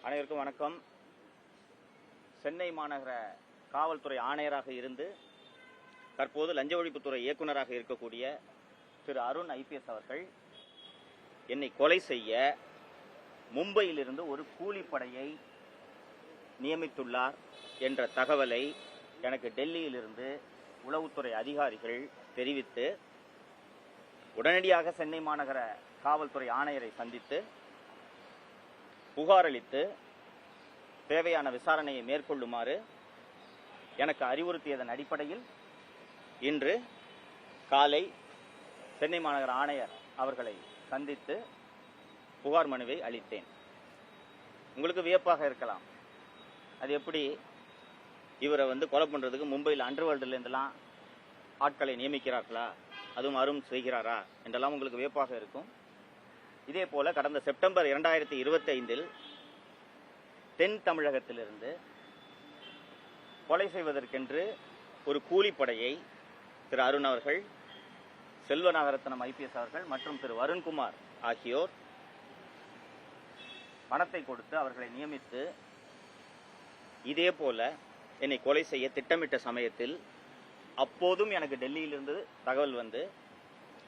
அனைவருக்கும் வணக்கம். சென்னை மாநகர காவல்துறை ஆணையராக இருந்து தற்போது லஞ்ச ஒழிப்புத்துறை இயக்குநராக இருக்கக்கூடிய திரு அருண் ஐபிஎஸ் அவர்கள் என்னை கொலை செய்ய மும்பையிலிருந்து ஒரு கூலிப்படையை நியமித்துள்ளார் என்ற தகவலை எனக்கு டெல்லியிலிருந்து உளவுத்துறை அதிகாரிகள் தெரிவித்து உடனடியாக சென்னை மாநகர காவல்துறை ஆணையரை சந்தித்து புகார் அளித்து தேவையான விசாரணையை மேற்கொள்ளுமாறு எனக்கு அறிவுறுத்தியதன் அடிப்படையில் இன்று காலை சென்னை மாநகர ஆணையர் அவர்களை சந்தித்து புகார் மனுவை அளித்தேன். உங்களுக்கு வியப்பாக இருக்கலாம், அது எப்படி இவரை கொலை பண்றதுக்கு மும்பையில் அண்டர்வேர்ல்டுல இருந்தெல்லாம் ஆட்களை நியமிக்கிறார்களா, அதுவும் அருண் செய்கிறாரா என்றெல்லாம் உங்களுக்கு வியப்பாக இருக்கும். இதே போல கடந்த செப்டம்பர் 2025 தென் தமிழகத்திலிருந்து கொலை செய்வதற்கென்று ஒரு கூலிப்படையை திரு அருண் அவர்கள், செல்வநாகரத்னம் ஐபிஎஸ் அவர்கள் மற்றும் திரு வருண்குமார் ஆகியோர் பணத்தை கொடுத்து அவர்களை நியமித்து இதே போல என்னை கொலை செய்ய திட்டமிட்ட சமயத்தில் அப்போதும் எனக்கு டெல்லியிலிருந்து தகவல் வந்து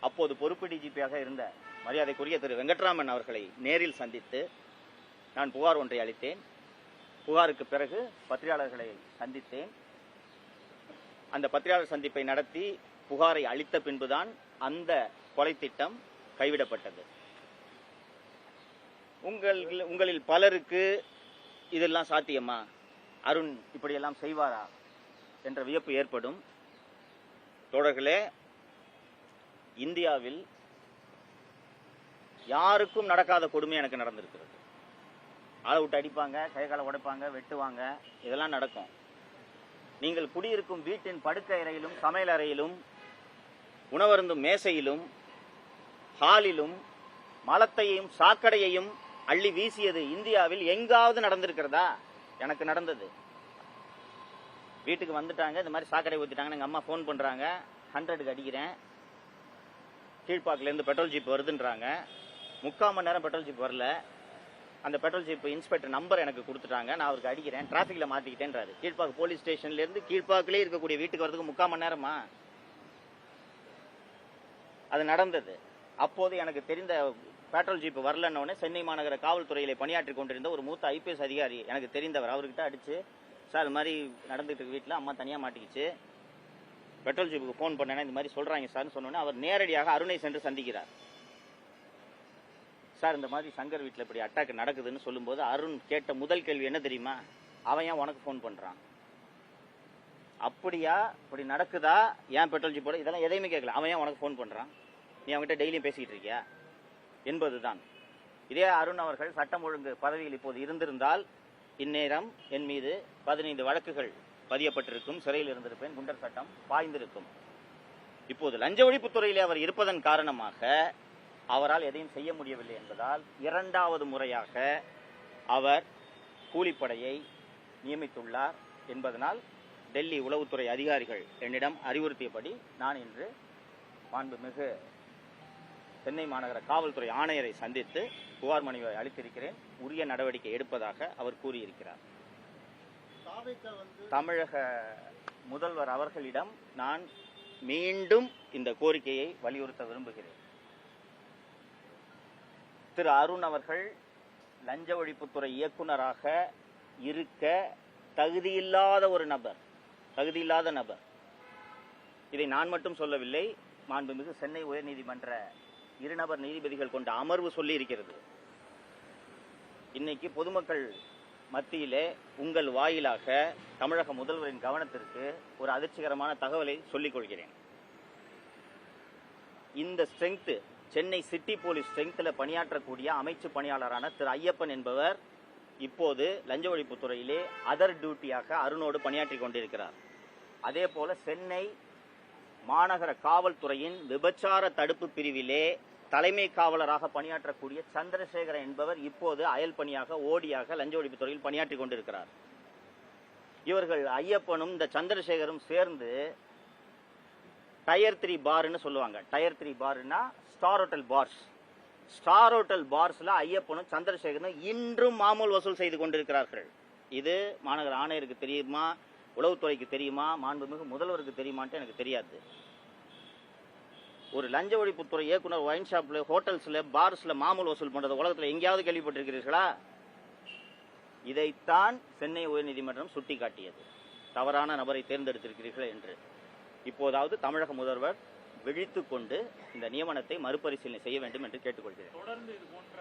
அப்போது பொறுப்பு டிஜிபியாக இருந்த மரியாதைக்குரிய திரு வெங்கட்ராமன் அவர்களை நேரில் சந்தித்து நான் புகார் ஒன்றை அளித்தேன். புகாருக்கு பிறகு பத்திரிகையாளர்களை சந்தித்தேன். அந்த பத்திரிகையாளர் சந்திப்பை நடத்தி புகாரை அளித்த பின்புதான் அந்த கொலை திட்டம் கைவிடப்பட்டது. உங்களில் பலருக்கு இதெல்லாம் சாத்தியமா, அருண் இப்படியெல்லாம் செய்வாரா என்ற வியப்பு ஏற்படும். தோழர்களே, இந்தியாவில் யாருக்கும் நடக்காத கொடுமை எனக்கு நடந்திருக்கிறது. ஆளை விட்டு அடிப்பாங்க, கை காலை உடைப்பாங்க, வெட்டுவாங்க, இதெல்லாம் நடக்கும். நீங்கள் குடியிருக்கும் வீட்டின் படுக்கை அறையிலும் சமையல் அறையிலும் உணவருந்தும் மேசையிலும் ஹாலிலும் மலத்தையும் சாக்கடையையும் அள்ளி வீசியது இந்தியாவில் எங்காவது நடந்திருக்கிறதா? எனக்கு நடந்தது. வீட்டுக்கு வந்துட்டாங்க, இந்த மாதிரி சாக்கடை ஊற்றிட்டாங்க, எங்கள் அம்மா ஃபோன் பண்ணுறாங்க, 100க்கு அடிக்கிறேன், கீழ்பாக்கிலேருந்து பெட்ரோல் ஜீப் வருதுன்றாங்க. 3/4 மணி நேரம் பெட்ரோல் ஜீப் வரல. அந்த பெட்ரோல் ஜீப் இன்ஸ்பெக்டர் நம்பர் எனக்கு கொடுத்துட்டாங்க, நான் அவருக்கு அடிக்கிறேன், டிராஃபிக்கில் மாற்றிக்கிட்டேன்றாரு. கீழ்பாக்கு போலீஸ் ஸ்டேஷன்லேருந்து கீழ்பாக்கிலே இருக்கக்கூடிய வீட்டுக்கு வரதுக்கு 3/4 மணி நேரமா? அது நடந்தது. அப்போது எனக்கு தெரிந்த பெட்ரோல் ஜீப் வரலன்னொடனே சென்னை மாநகர காவல்துறையிலே பணியாற்றி கொண்டிருந்த ஒரு மூத்த ஐபிஎஸ் அதிகாரி எனக்கு தெரிந்தவர், அவர்கிட்ட அடிச்சு, சார் இது மாதிரி நடந்துட்டு இருக்கு வீட்டில், அம்மா தனியாக மாட்டிக்கிச்சு, பெட்ரோல் ஜீப்புக்கு ஃபோன் பண்ணேன்னா இந்த மாதிரி சொல்கிறாங்க சார்னு சொன்னோன்னே அவர் நேரடியாக அருணை சென்று சந்திக்கிறார். சார் இந்த மாதிரி சங்கர் வீட்டில் இப்படி அட்டாக் நடக்குதுன்னு சொல்லும்போது அருண் கேட்ட முதல் கேள்வி என்ன தெரியுமா? அவன் ஏன் உனக்கு ஃபோன் பண்ணுறான்? அப்படியா, இப்படி நடக்குதா, ஏன் பெட்ரோல் ஜீப்போட, இதெல்லாம் எதையுமே கேட்கல. அவன் ஏன் உனக்கு ஃபோன் பண்ணுறான்? நீ அவன்கிட்ட டெய்லியும் பேசிக்கிட்டு இருக்கியா என்பதுதான். இதே அருண் அவர்கள் சட்டம் ஒழுங்கு பதவியில் இப்போது இருந்திருந்தால் இந்நேரம் என் மீது 15 வழக்குகள் பதியப்பட்டிருக்கும், சிறையில் இருந்திருப்பேன், குண்டர் சட்டம் பாய்ந்திருக்கும். இப்போது லஞ்ச ஒழிப்புத்துறையிலே அவர் இருப்பதன் காரணமாக அவரால் எதையும் செய்ய முடியவில்லை என்பதால் 2வது முறையாக அவர் கூலிப்படையை நியமித்துள்ளார் என்பதனால் டெல்லி உளவுத்துறை அதிகாரிகள் என்னிடம் அறிவுறுத்தியபடி நான் இன்று மாண்புமிகு சென்னை மாநகர காவல்துறை ஆணையரை சந்தித்து புகார் மனுவை அளித்திருக்கிறேன். உரிய நடவடிக்கை எடுப்பதாக அவர் கூறியிருக்கிறார். தமிழக முதல்வர் அவர்களிடம் நான் மீண்டும் இந்த கோரிக்கையை வலியுறுத்த விரும்புகிறேன். திரு அருண் அவர்கள் லஞ்ச ஒழிப்புத்துறை இயக்குநராக இருக்க தகுதியில்லாத ஒரு நபர், தகுதியில்லாத நபர். இதை நான் மட்டும் சொல்லவில்லை, மாண்புமிகு சென்னை உயர்நீதிமன்ற 2 நபர் நீதிபதிகள் கொண்ட அமர்வு சொல்லி இருக்கிறது. இன்னைக்கு பொதுமக்கள் மத்தியிலே உங்கள் வாயிலாக தமிழக முதல்வரின் கவனத்திற்கு ஒரு அதிர்ச்சிகரமான தகவலை சொல்லிக் கொள்கிறேன். இந்த ஸ்ட்ரெங்த், சென்னை சிட்டி போலீஸ் ஸ்ட்ரெங்த்தில் பணியாற்றக்கூடிய அமைச்சு பணியாளரான திரு ஐயப்பன் என்பவர் இப்போது லஞ்ச ஒழிப்புத்துறையிலே அதர் டியூட்டியாக அருணோடு பணியாற்றி கொண்டிருக்கிறார். அதே போல சென்னை மாநகர காவல்துறையின் விபச்சார தடுப்பு பிரிவிலே தலைமை காவலராக பணியாற்றக்கூடிய சந்திரசேகரன் என்பவர் இப்போது அயல் பணியாக ஓடியாக லஞ்ச ஒழிப்புத்துறையில் பணியாற்றி கொண்டிருக்கிறார். இவர்கள் ஐயப்பனும் இந்த சந்திரசேகரும் சேர்ந்து டயர் 3 பார்னு சொல்லுவாங்க. டயர் 3 பார்னா star hotel bars, star hotel பார்ஸ்ல ஐயப்பனும் சந்திரசேகரனும் இன்றும் மாமூல் வசூல் செய்து கொண்டிருக்கிறார்கள். இது மாநகர ஆணையருக்கு தெரியுமா, உளவுத்துறைக்கு தெரியுமா, மாண்புமிகு முதல்வருக்கு தெரியுமான்ட்டு எனக்கு தெரியாது. ஒரு லஞ்ச ஒழிப்புத்துறை இயக்குனர் ஒயின் ஷாப்ல, ஹோட்டல்ஸ்ல, பார்ஸ்ல மாமூல் வசூல் பண்றது உலகத்துல எங்கேயாவது கேள்விப்பட்டிருக்கிறீர்களா? இதைத்தான் சென்னை உயர்நீதிமன்றம் சுட்டிக்காட்டியது. தவறான நபரை தேர்ந்தெடுத்திருக்கிறீர்கள் என்று. இப்போதாவது தமிழக முதல்வர் விழித்துக் கொண்டு இந்த நியமனத்தை மறுபரிசீலனை செய்ய வேண்டும் என்று கேட்டுக்கொள்கிறேன். தொடர்ந்து இது போன்ற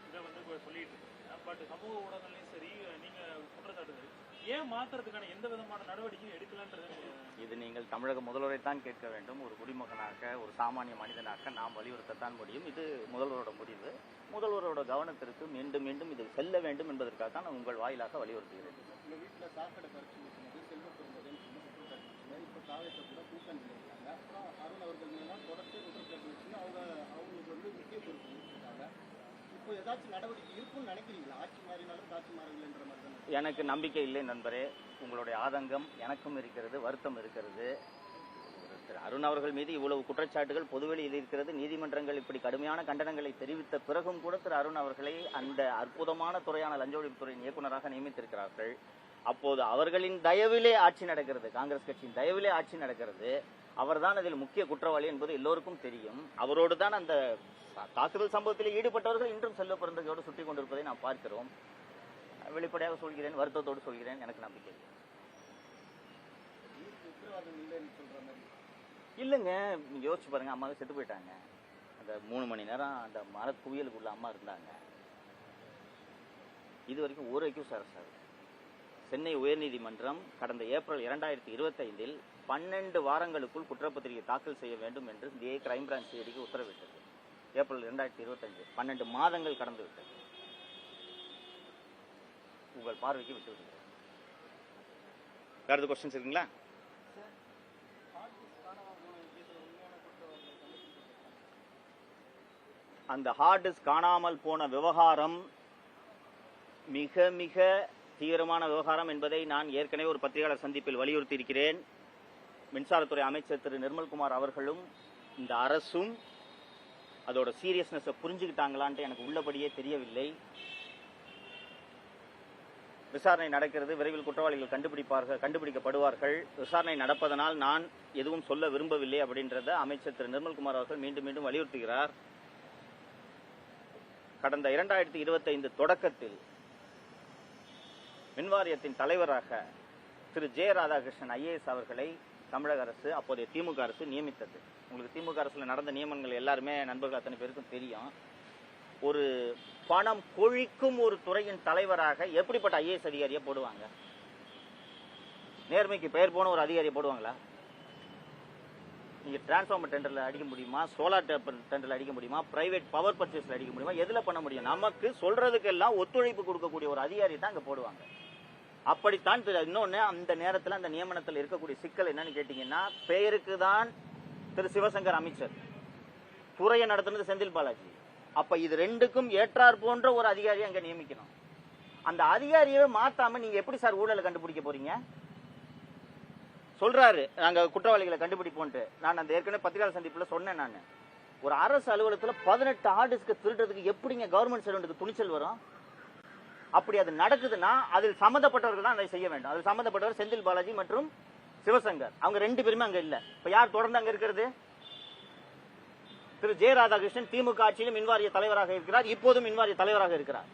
இதை சொல்லிட்டு இருக்கீங்க. பட் சமூக ஊடகங்களையும் சரி, நீங்க குற்றச்சாட்டுகள் ஏன் மாத்துறதுக்கான எந்த விதமான நடவடிக்கையும் எடுக்கலன்றது இது நீங்கள் தமிழக முதல்வரை தான் கேட்க வேண்டும். ஒரு குடிமகனாக, ஒரு சாமானிய மனிதனாக நாம் வலியுறுத்தத்தான் முடியும். இது முதல்வரோட முடிவு. முதல்வரோட கவனத்திற்கு மீண்டும் மீண்டும் இது செல்ல வேண்டும் என்பதற்காக தான் நான் உங்கள் வாயிலாக வலியுறுத்துகிறேன். வீட்டில் சாக்கடை பறிச்சு செல்வ பெறும்போது இப்போ காலேஜை கூட கூட்டம் பண்ணியிருக்காங்க. அப்புறம் அருண் அவர்கள் மேலாம் தொடர்ச்சி குற்றச்சாட்டு வச்சுன்னு அவங்களுக்கு முக்கிய பொறுப்பு கொடுத்துருக்காங்க. இப்போ ஏதாச்சும் நடவடிக்கை இருக்குன்னு நினைக்கிறீங்களா? ஆட்சி மாறினாலும் காட்சி மாறவில்லைன்ற மாதிரி தான். எனக்கு நம்பிக்கை இல்லை நண்பரே. உங்களுடைய ஆதங்கம் எனக்கும் இருக்கிறது, வருத்தம் இருக்கிறது. திரு அருண் அவர்கள் மீது இவ்வளவு குற்றச்சாட்டுகள் பொதுவெளியில் இருக்கிறது. நீதிமன்றங்கள் இப்படி கடுமையான கண்டனங்களை தெரிவித்த பிறகும் கூட திரு அருண் அவர்களை அந்த அற்புதமான துறையான லஞ்ச ஒழிப்புத்துறையின் இயக்குநராக நியமித்திருக்கிறார்கள். அப்போது அவர்களின் தயவிலே ஆட்சி நடக்கிறது, காங்கிரஸ் கட்சியின் தயவிலே ஆட்சி நடக்கிறது. அவர்தான் அதில் முக்கிய குற்றவாளி என்பது எல்லோருக்கும் தெரியும். அவரோடு தான் அந்த தாக்குதல் சம்பவத்தில் ஈடுபட்டவர்கள் இன்றும் செல்வ பிறந்தகையோடு சுற்றி கொண்டிருப்பதை நாம் பார்க்கிறோம். வெளிப்படையாக சொல்கிறேன், வருத்தத்தோடு சொல்கிறேன், எனக்கு நம்பிக்கை இல்லைங்க. நீங்க யோசிச்சு பாருங்க, அம்மாவை செத்து போயிட்டாங்க. அந்த 3 மணி நேரம் அந்த மர குவியலுக்குள்ள அம்மா இருந்தாங்க. இது வரைக்கும் ஒரு அக்யூஸ் அரெஸ்ட் ஆகுது. சென்னை உயர்நீதிமன்றம் கடந்த ஏப்ரல் 2025 12 வாரங்களுக்குள் குற்றப்பத்திரிகை தாக்கல் செய்ய வேண்டும் என்று இந்திய கிரைம் பிரான்ச் சிஐடிக்கு உத்தரவிட்டது. ஏப்ரல் 2025 12 மாதங்கள் கடந்து விட்டது. உங்கள் பார்வைக்கு விட்டு விடுகிறேன். வேறு கொஸ்டின்ஸ் இருக்குங்களா? அந்த ஹார்ட் டிஸ்க் காணாமல் போன விவகாரம் மிக மிக தீவிரமான விவகாரம் என்பதை நான் ஏற்கனவே ஒரு பத்திரிகையாளர் சந்திப்பில் வலியுறுத்தி இருக்கிறேன். மின்சாரத்துறை அமைச்சர் திரு நிர்மல்குமார் அவர்களும் இந்த அரசும் அதோட சீரியஸ்னஸை புரிஞ்சுக்கிட்டாங்களான்ட்டு எனக்கு உள்ளபடியே தெரியவில்லை. விசாரணை நடக்கிறது, விரைவில் குற்றவாளிகள் கண்டுபிடிக்கப்படுவார்கள். விசாரணை நடப்பதனால் நான் எதுவும் சொல்ல விரும்பவில்லை அப்படின்றத அமைச்சர் திரு நிர்மல்குமார் அவர்கள் மீண்டும் மீண்டும் வலியுறுத்துகிறார். கடந்த 2025 தொடக்கத்தில் மின்வாரியத்தின் தலைவராக திரு ஜே ராதாகிருஷ்ணன் ஐஏஎஸ் அவர்களை தமிழக அரசு, அப்போதைய திமுக அரசு நியமித்தது. உங்களுக்கு திமுக அரசுல நடந்த நியமனங்கள் எல்லாருமே நண்பர்கள் அத்தனை பேருக்கும் தெரியும். ஒரு பணம் கொழிக்கும் ஒரு துறையின் தலைவராக எப்படிப்பட்ட ஐஏஎஸ் அதிகாரியை போடுவாங்க? நேர்மைக்கு பெயர் போன ஒரு அதிகாரியை போடுவாங்களா? நீங்க டிரான்ஸ்ஃபார்மர் டெண்டர்ல அடிக்க முடியுமா? சோலார் டெண்டர்ல அடிக்க முடியுமா? பிரைவேட் பவர் பர்ச்சேஸ்ல அடிக்க முடியுமா? எதுல பண்ண முடியும்? நமக்கு சொல்றதுக்கு எல்லாம் ஒத்துழைப்பு கொடுக்கக்கூடிய ஒரு அதிகாரி தான் அங்க போடுவாங்க. அப்படித்தான். இன்னொன்னு, அந்த நேரத்தில் அந்த நியமனத்தில் இருக்கக்கூடிய சிக்கல் என்னன்னு கேட்டீங்கன்னா, பெயருக்கு தான் திரு சிவசங்கர் அமைச்சர், துறையை நடத்துனது செந்தில் பாலாஜி. அப்ப இது ரெண்டுக்கும் ஏற்றார் போன்ற ஒரு அதிகாரியை அங்க நியமிக்கணும். அந்த அதிகாரியவே மாத்தாம நீங்க எப்படி சார் ஊழலை கண்டுபிடிக்க போறீங்க? சொல்றாரு நாங்க குற்றவாளிகளை கண்டுபிடிப்போன்ட்டு. நான் அந்த ஏற்கனவே பத்திரிகை சந்திப்புல சொன்னேன். நான் ஒரு அரசு அலுவலகத்துல 18 ஆர்டிஸ்க்கு திருடுறதுக்கு எப்படிங்க கவர்மெண்ட் சர்வெண்ட்டுக்கு துணிச்சல் வரும்? அப்படி அது நடக்குதுன்னா அதில் சம்பந்தப்பட்டவர்கள் தான் அதை செய்ய வேண்டும். அதில் சம்பந்தப்பட்டவர் செந்தில் பாலாஜி மற்றும் சிவசங்கர், அவங்க 2 பேருமே அங்க இல்ல. இப்ப யார் தொடர்ந்து அங்க இருக்கிறது? திரு ஜே ராதாகிருஷ்ணன் திமுக ஆட்சியிலும் மின்வாரிய தலைவராக இருக்கிறார், இப்போதும் மின்வாரிய தலைவராக இருக்கிறார்.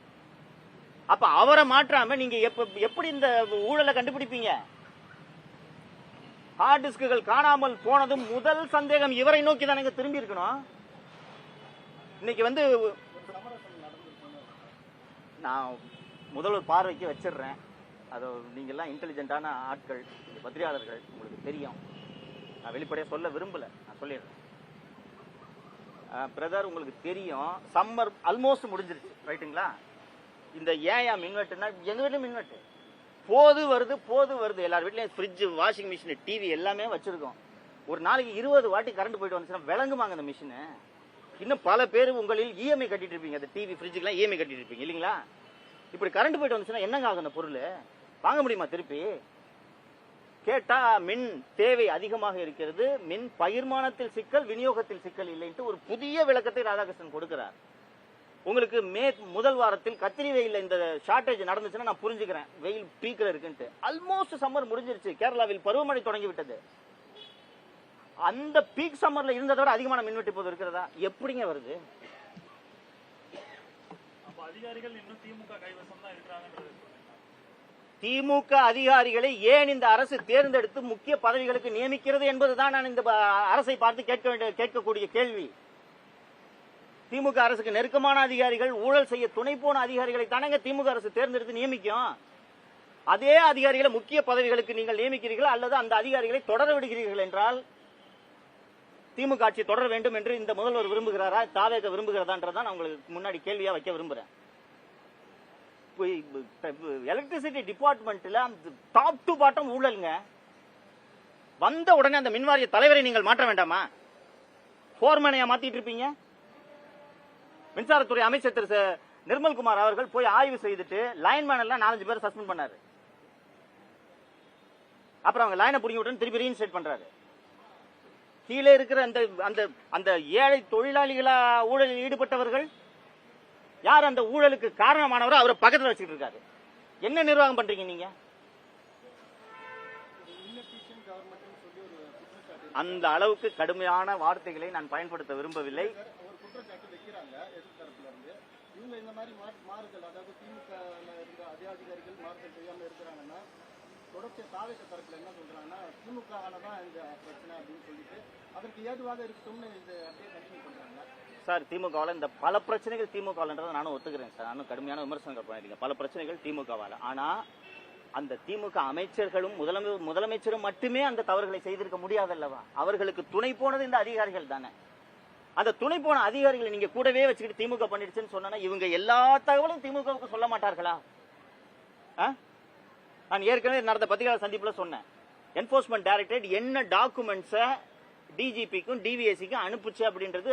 அப்ப அவரை மாற்றாம நீங்க எப்படி இந்த ஊழலை கண்டுபிடிப்பீங்க? ஹார்ட் டிஸ்குகள் காணாமல் போனதும் முதல் சந்தேகம் இவரை நோக்கி தானே திரும்பி இருக்கணும். இன்னைக்கு நான் முதல்வர் பார்வைக்கு வச்சிடுறேன். அது நீங்க எல்லாம் இன்டெலிஜென்டான ஆட்கள், பத்திரிகையாளர்கள், உங்களுக்கு தெரியும். நான் வெளிப்படையா சொல்ல விரும்பல, நான் சொல்லிடுறேன். பிரதர், உங்களுக்கு தெரியும், சம்மர் ஆல்மோஸ்ட் முடிஞ்சிருச்சு, ரைட்டுங்களா? இந்த ஏன் மின்வெட்டுனா, எங்க வீட்லயும் மின்வெட்டு போது வருது. எல்லார் வீட்லயும் ஃப்ரிட்ஜ், வாஷிங் மிஷின், டிவி எல்லாமே வச்சிருக்கோம். ஒரு நாளைக்கு 20 வாட்டி கரண்ட் போயிட்டு வந்துச்சுன்னா விளங்குமாங்க அந்த மிஷின்? இன்னும் பல பேர் உங்களில் இஎம்ஐ கட்டிட்டு இருப்பீங்க. அந்த டிவி ஃப்ரிட்ஜுக்கெல்லாம் இஎம்ஐ கட்டிட்டு இருப்பீங்க இல்லைங்களா? இப்படி கரண்ட் போயிட்டு வந்துச்சுன்னா என்னங்க ஆகும்? அந்த பொருள் வாங்க முடியுமா திருப்பி? கேட்டா மின் தேவை அதிகமாக இருக்கிறது, மின் பகிர்மானத்தில் சிக்கல், விநியோகத்தில் சிக்கல் இல்லைன்ட்டு ஒரு புதிய விளக்கத்தை ராதாகிருஷ்ணன் கொடுக்கிறார். உங்களுக்கு மே முதல் வாரத்தில் கத்திரி வெயில்ல இந்த ஷார்டேஜ் நடந்துச்சுன்னா நான் புரிஞ்சுக்கிறேன், வெயில் பீக்ல இருக்குன்ட்டு. ஆல்மோஸ்ட் சம்மர் முடிஞ்சிருச்சு, கேரளாவில் பருவமழை தொடங்கி விட்டது. அந்த பீக் சம்மர்ல இருந்ததை விட அதிகமான மின்வெட்டு இப்போது இருக்கிறதா? எப்படிங்க வருது? அப்ப அதிகாரிகள் இன்னும் திமுக கைவசம் தான் இருக்கிறாங்கன்றது. திமுக அதிகாரிகளை ஏன் இந்த அரசு தேர்ந்தெடுத்து முக்கிய பதவிகளுக்கு நியமிக்கிறது என்பதுதான் நான் இந்த அரசை பார்த்து கேட்கக்கூடிய கேள்வி. திமுக அரசுக்கு நெருக்கமான அதிகாரிகள், ஊழல் செய்ய துணை போன அதிகாரிகளை தானங்க திமுக அரசு தேர்ந்தெடுத்து நியமிக்கும். அதே அதிகாரிகளை முக்கிய பதவிகளுக்கு நீங்கள் நியமிக்கிறீர்கள் அல்லது அந்த அதிகாரிகளை தொடர விடுகிறீர்கள் என்றால் திமுக ஆட்சி தொடர வேண்டும் என்று இந்த முதல்வர் விரும்புகிறாரா, தாவேக விரும்புகிறதான்றதான் நான் உங்களுக்கு முன்னாடி கேள்வியா வைக்க விரும்புறேன். எலக்ட்ரிசிட்டி டிபார்ட்மெண்ட்ல டாப் டு பாட்டம் ஊழலுங்க. வந்த உடனே அந்த மின்வாரிய தலைவரை நீங்கள் மாற்ற வேண்டாமா? போர்மேனையா மாத்திட்டு இருப்பீங்க? மின்சாரத்துறை அமைச்சர் திரு நிர்மல்குமார் அவர்கள் போய் ஆய்வு செய்துட்டு லைன்மேன் எல்லாம் 4-5 பேர் சஸ்பெண்ட் பண்ணாரு. அப்புறம் அவங்க லைனை புடிங்கி விட்டு திருப்பி ரீஇன்ஸ்டேட் பண்றாரு. கீழே இருக்கிற அந்த ஏழை தொழிலாளிகளா ஊழலில் ஈடுபட்டவர்கள் யார் அந்த ஊழலுக்கு காரணமானவரோ அவரை பக்கத்தில் வச்சுட்டு இருக்காரு. என்ன நிர்வாகம் பண்றீங்க நீங்க? அந்த அளவுக்கு கடுமையான வார்த்தைகளை நான் பயன்படுத்த விரும்பவில்லை. ஒரு குற்றச்சாட்டு வைக்கிறாங்க எதிர்த்தரப்புல இருந்து. இவங்க இந்த மாதிரி மாறுதல், அதாவது திமுக இருந்த அதே அதிகாரிகள் மாறுதல் செய்யாம இருக்கிறாங்கன்னா, தொடர்ச்சி தாவேக தரப்புல என்ன சொல்றாங்கன்னா திமுகவாலதான் இந்த பிரச்சனை அப்படின்னு சொல்லிட்டு அதற்கு ஏதுவாக இருக்கும்னு இது அப்படியே கண்டினியூ பண்றாங்க. சார், திமுகவால இந்த பல பிரச்சனைகள் திமுகன்றதை நானும் ஒத்துக்கிறேன் சார். நானும் கடுமையான விமர்சனங்கள் பண்ணிருக்கேன். பல பிரச்சனைகள் திமுகவால. ஆனா அந்த திமுக அமைச்சர்களும் முதலமைச்சரும் மட்டுமே அந்த தவறுகளை செய்திருக்க முடியாதல்லவா? அவர்களுக்கு துணை போனது இந்த அதிகாரிகள் தானே. அந்த துணை போன அதிகாரிகளை நீங்க கூடவே வச்சுக்கிட்டு திமுக பண்ணிடுச்சுன்னு சொன்னா இவங்க எல்லா தகவலும் திமுகவுக்கு சொல்ல மாட்டார்களா? நான் ஏற்கனவே நடந்த பத்திரிகையாளர் சந்திப்புல சொன்னேன், என்போர்ஸ்மெண்ட் டைரக்டரேட் என்ன டாக்குமெண்ட்ஸை டிஜிபிக்கும் டிவிஎஸ்சிக்கும் அனுப்புச்சு அப்படின்றது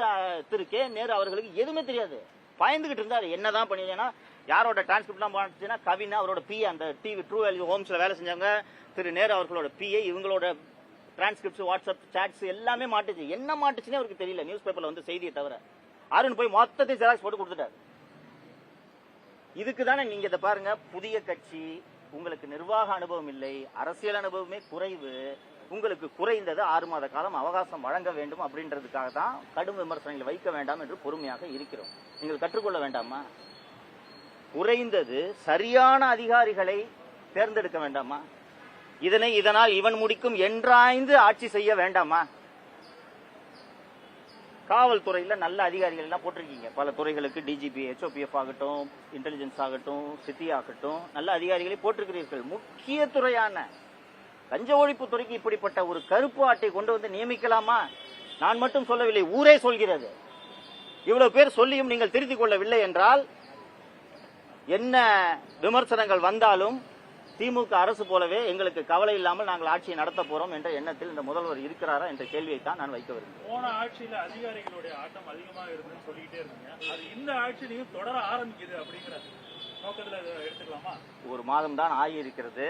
திரு கே நேரு அவர்களுக்கு எதுவுமே தெரியாது. பயந்துகிட்டு இருந்தாரு என்னதான் பண்ணினா, யாரோட டிரான்ஸ்கிரிப்ட்லாம் போச்சுன்னா கவினா அவரோட பிஏ, அந்த டிவி ட்ரூ வேல்யூ ஹோம்ஸ்ல வேலை செஞ்சாங்க திரு நேரு அவர்களோட பிஏ, இவங்களோட டிரான்ஸ்கிரிப்ட்ஸ், வாட்ஸ்அப் சாட்ஸ் எல்லாமே மாட்டுச்சு. என்ன மாட்டுச்சுன்னு அவருக்கு தெரியல, நியூஸ் பேப்பர்ல வந்து செய்தியை தவிர. அருண் போய் மொத்தத்தை ஜெராக்ஸ் போட்டு கொடுத்துட்டாரு. இதுக்கு தானே நீங்க இதை பாருங்க, புதிய கட்சி, உங்களுக்கு நிர்வாக அனுபவம் இல்லை, அரசியல் அனுபவமே குறைவு, உங்களுக்கு குறைந்தது 6 மாத காலம் அவகாசம் வழங்க வேண்டும் அப்படின்றதுக்காக தான் கடும் விமர்சனங்களை வைக்க வேண்டாம் என்று பொறுமையாக இருக்கிறோம். நீங்கள் கற்றுக்கொள்ள வேண்டாமா? குறைந்தது சரியான அதிகாரிகளை தேர்ந்தெடுக்க வேண்டாமா? இதனால் இவன் முடிக்கும் என்றாய்ந்து ஆட்சி செய்ய வேண்டாமா? காவல்துறையில நல்ல அதிகாரிகள் எல்லாம் போட்டிருக்கீங்க. பல துறைகளுக்கு டிஜிபி, HOPF ஆகட்டும், இன்டெலிஜென்ஸ் ஆகட்டும், சிட்டி ஆகட்டும், நல்ல அதிகாரிகளை போட்டிருக்கிறீர்கள். முக்கிய துறையான லஞ்ச ஒழிப்பு துறைக்கு இப்படிப்பட்ட ஒரு கருப்பு ஆட்டை கொண்டு வந்து நியமிக்கலாமா? நான் மட்டும் சொல்லவில்லை, ஊரே சொல்கிறது. இவ்வளவு பேர் சொல்லியும் நீங்கள் திருத்திக் கொள்ளவில்லை என்றால் என்ன விமர்சனங்கள் வந்தாலும் திமுக அரசு போலவே எங்களுக்கு கவலை இல்லாமல் நாங்கள் ஆட்சியை நடத்த போறோம் என்ற எண்ணத்தில் இந்த முதல்வர் இருக்கிறாரா என்ற கேள்வியை தான் நான் வைக்க விரும்புகிறேன். போன ஆட்சியில அதிகாரிகளுடைய ஆட்டம் அதிகமாக இருந்ததுன்னு சொல்லிக்கிட்டே இருந்தீங்க, அது இந்த ஆட்சியிலையும் தொடர ஆரம்பிக்குது அப்படிங்கிற நோக்கத்துல எடுத்துக்கலாமா? ஒரு மாதம் தான் ஆகியிருக்கிறது.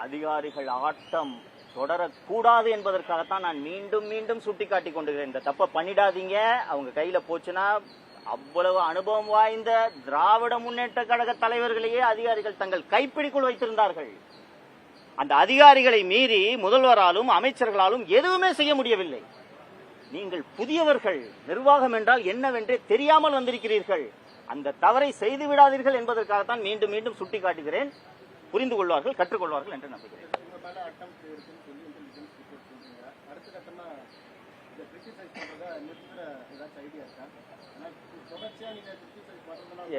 அதிகாரிகள் ஆட்டம் தொடரக்கூடாது என்பதற்காகத்தான் நான் மீண்டும் மீண்டும் சுட்டிக்காட்டி கொண்டுகிறேன். இந்த தப்பை பண்ணிடாதீங்க, அவங்க கையில போச்சுன்னா அவ்வளவு அனுபவம் வாய்ந்த திராவிட முன்னேற்ற கழக தலைவர்களையே அதிகாரிகள் தங்கள் கைப்பிடிக்குள் வைத்திருந்தார்கள். அந்த அதிகாரிகளை மீறி முதல்வராலும் அமைச்சர்களாலும் எதுவுமே செய்ய முடியவில்லை. நீங்கள் புதியவர்கள், நிர்வாகம் என்றால் என்னவென்றே தெரியாமல் வந்திருக்கிறீர்கள். அந்த தவறை செய்து விடாதீர்கள் என்பதற்காகத்தான் மீண்டும் மீண்டும் சுட்டிக்காட்டுகிறேன். புரிந்து கொள்வார்கள், கற்றுக்கொள்வார்கள் என்று நம்புகிறேன்.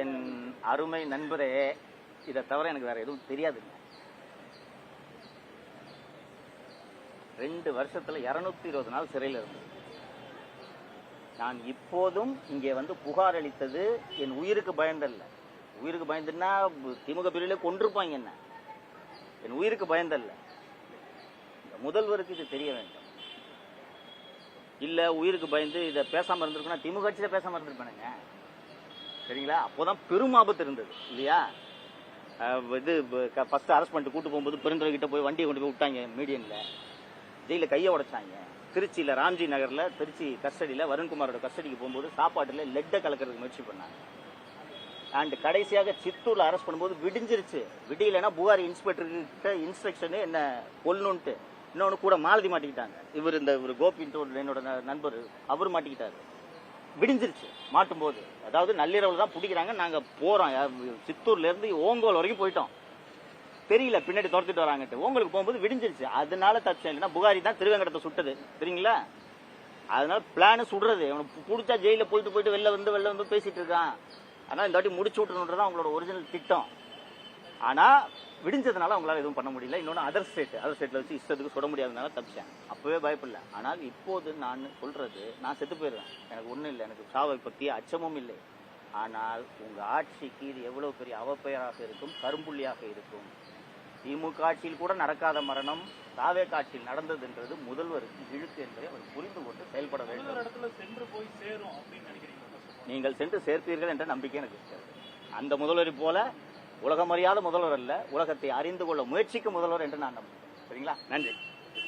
என் அருமை நண்பரே, இதை தவிர எனக்கு வேற எதுவும் தெரியாதுங்க. 2 வருஷத்துல 220 நாள் சிறையில் இருந்தது. நான் இப்போதும் இங்கே வந்து புகார் அளித்தது என் உயிருக்கு பயந்தல்ல. உயிருக்கு பயந்துன்னா திமுக பிரிவிலே கொண்டிருப்பாங்க என்ன. என் உயிருக்கு பயந்தல்ல. முதல்வருக்கு இது தெரிய வேண்டும். இல்ல உயிருக்கு பயந்து இதை பேசாம இருந்திருக்குன்னா திமுக கட்சியில பேசாம இருந்திருப்பானுங்க. சரிங்களா? அப்போதான் பெரும் ஆபத்து இருந்தது இல்லையா? இது ஃபர்ஸ்ட் அரெஸ்ட் பண்ணிட்டு கூட்டு போகும்போது பெருந்துறை கிட்ட போய் வண்டியை கொண்டு போய் விட்டாங்க மீடியன்ல. ஜெயில கையை உடைச்சாங்க. திருச்சியில ராம்ஜி நகர்ல திருச்சி கஸ்டடியில வருண்குமாரோட கஸ்டடிக்கு போகும்போது சாப்பாட்டுல லெட்டை கலக்கிறதுக்கு முயற்சி பண்ணாங்க. அண்ட் கடைசியாக சித்தூர்ல அரெஸ்ட் பண்ணும்போது விடிஞ்சிருச்சு. விடியலைன்னா புகாரி இன்ஸ்பெக்டர்கிட்ட இன்ஸ்ட்ரக்ஷனு என்ன கொல்லணுன்ட்டு. இன்னொன்று கூட மாலதி மாட்டிக்கிட்டாங்க. இவர் கோபின்ட்டு என்னோட நண்பர் அவர் மாட்டிக்கிட்டாரு. விடிஞ்சிருச்சு மாட்டும் போது, அதாவது நள்ளிரவுல தான் பிடிக்கிறாங்க. நாங்க போறோம், சித்தூர்ல இருந்து ஓங்கோல் வரைக்கும் போயிட்டோம். தெரியல பின்னாடி துரத்திட்டு வராங்கட்டு. ஓங்களுக்கு போகும்போது விடிஞ்சிருச்சு. அதனால தப்பிச்சேன். இல்லைன்னா புகாரி தான் திருவேங்கடத்தை சுட்டது தெரியுங்களா. அதனால பிளான் சுடுறது. அவனுக்கு பிடிச்சா ஜெயில போயிட்டு வெளில வந்து பேசிட்டு இருக்கான். அதனால இந்த வாட்டி முடிச்சு விட்டுறதுதான் அவங்களோட ஒரிஜினல் திட்டம். ஆனா விடிஞ்சதுனால அவங்களால எதுவும் பண்ண முடியல. இன்னொன்று அதர் ஸ்டேட்ல வச்சு இஷ்டத்துக்கு சுட முடியாதனால தப்பிச்சேன். அப்பவே பயப்படல. ஆனால் இப்போது நான் சொல்றது, நான் செத்து போயிடுவேன், எனக்கு ஒன்றும் இல்லை, எனக்கு சாவை பற்றிய அச்சமும் இல்லை. ஆனால் உங்க ஆட்சிக்கு இது எவ்வளவு பெரிய அவப்பெயராக இருக்கும், கரும்புள்ளியாக இருக்கும். திமுக ஆட்சியில் கூட நடக்காத மரணம் தாவே காட்சியில் நடந்ததுன்றது முதல்வருக்கு இழுக்கு என்பதை அவர் புரிந்து கொண்டு செயல்பட வேண்டும். நீங்கள் சென்று சேர்ப்பீர்கள் என்ற நம்பிக்கை எனக்கு இருக்கிறது. அந்த முதல்வரை போல உலகம் அறியாத முதல்வர் அல்ல, உலகத்தை அறிந்து கொள்ள முயற்சிக்கும் முதல்வர் என்று நான் நம்புகிறேன். சரிங்களா? நன்றி.